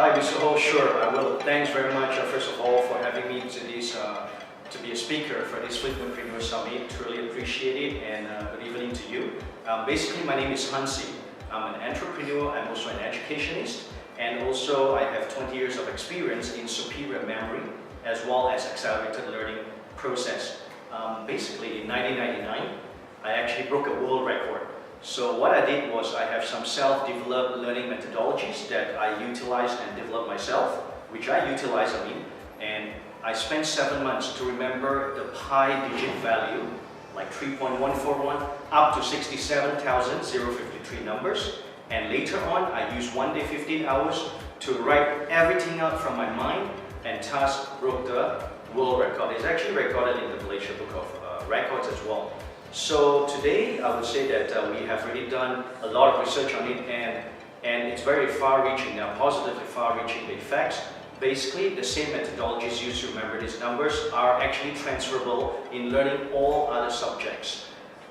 Hi, Mr. Ho. Sure, I will. Thanks very much, first of all, for having me to this to be a speaker for this Flipnopreneurs Summit. Truly appreciate it, and good evening to you. Basically, my name is Hansi. I'm an entrepreneur. I'm also an educationist, and also I have 20 years of experience in superior memory as well as accelerated learning process. Basically, in 1999, I actually broke a world record. So what I did was I have some self-developed learning methodologies that I utilize and develop myself, which I utilize, and I spent 7 months to remember the pi digit value, like 3.141 up to 67,053 numbers. And later on, I used 1 day, 15 hours to write everything out from my mind, and thus broke the world record. It's actually recorded in the Malaysia Book of Records as well. So today, I would say that we have really done a lot of research on it, and it's very far-reaching now, positively far-reaching the effects. Basically, the same methodologies used to remember these numbers are actually transferable in learning all other subjects.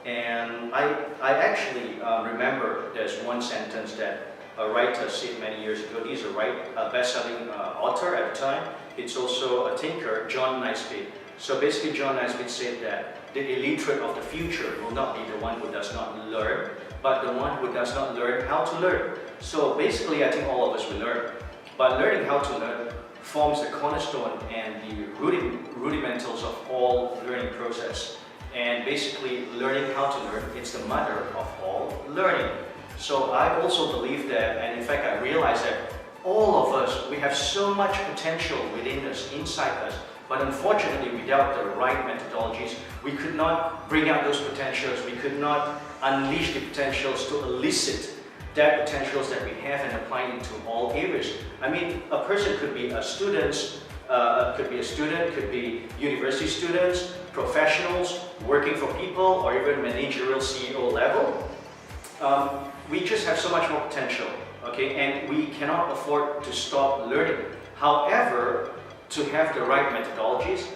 And I actually remember there's one sentence that a writer said many years ago. He's a best-selling author at the time. It's also a thinker, John Naisbitt. So basically, John Naisbitt said that the illiterate of the future will not be the one who does not learn, but the one who does not learn how to learn. So basically, I think all of us will learn. But learning how to learn forms the cornerstone and the rudimentals of all learning process. And basically, learning how to learn, it's the mother of all learning. So I also believe that, and in fact, I realize that all of us, we have so much potential within us, inside us. But unfortunately, without the right methodologies, we could not bring out those potentials. We could not unleash the potentials to elicit that potentials that we have and apply it into all areas. I mean, a person could be a student, could be university students, professionals, working for people, or even managerial CEO level. We just have so much more potential, okay? And we cannot afford to stop learning. However, to have the right methodologies,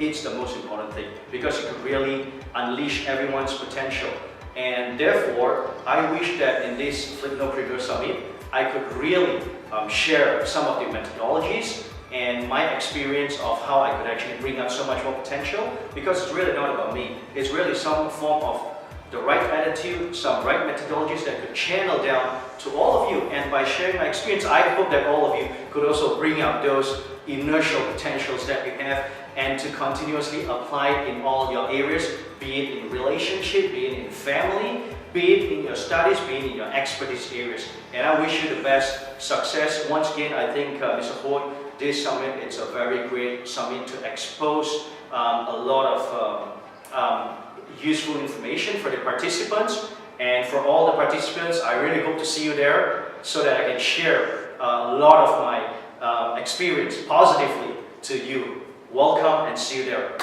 it's the most important thing, because it could really unleash everyone's potential. And therefore, I wish that in this Flipnopreneurs Summit, I could really share some of the methodologies and my experience of how I could actually bring out so much more potential, because it's really not about me. It's really some form of the right attitude, some right methodologies that could channel down to all of you. And by sharing my experience, I hope that all of you could also bring out those inertial potentials that you have, and to continuously apply it in all your areas, be it in relationship, be it in family, be it in your studies, be it in your expertise areas. And I wish you the best success. Once again, I think, Mr. Ho, this summit, it's a very great summit to expose a lot of useful information for the participants. And for all the participants, I really hope to see you there so that I can share a lot of my experience positively to you. Welcome, and see you there.